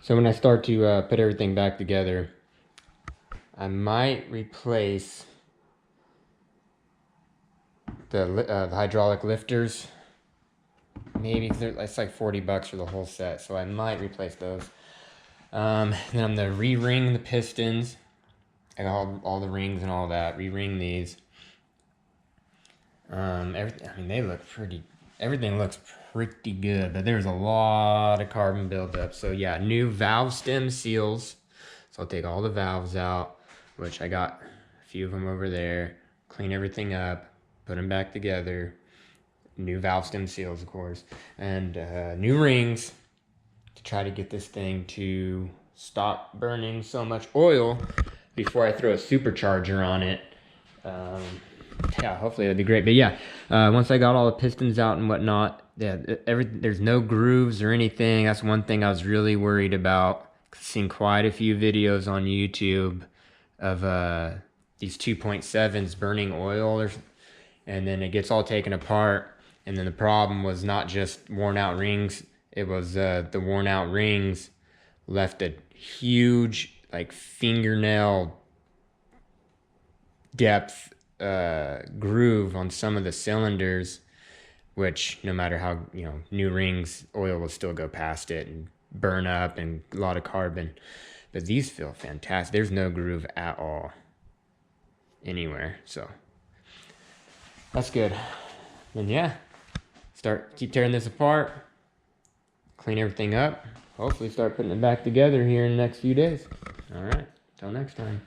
So when I start to put everything back together, I might replace the hydraulic lifters. Maybe, because it's like 40 bucks for the whole set, so I might replace those. Then I'm gonna re-ring the pistons. I got all the rings and all that. Re-ring these. Everything. I mean, they look pretty. Everything looks pretty good, but there's a lot of carbon buildup. So yeah, new valve stem seals. So I'll take all the valves out, which I got a few of them over there. Clean everything up, put them back together. New valve stem seals, of course, and new rings to try to get this thing to stop burning so much oil before I throw a supercharger on it. Yeah, hopefully that'd be great. But yeah, once I got all the pistons out and whatnot, yeah, there's no grooves or anything. That's one thing I was really worried about. I've seen quite a few videos on YouTube of these 2.7s burning oil, and then it gets all taken apart. And then the problem was not just worn out rings. It was the worn out rings left a huge, like, fingernail depth groove on some of the cylinders, which no matter how, new rings, oil will still go past it and burn up, and a lot of carbon. But these feel fantastic. There's no groove at all anywhere, so that's good. And yeah, keep tearing this apart, clean everything up, hopefully start putting it back together here in the next few days. All right, till next time.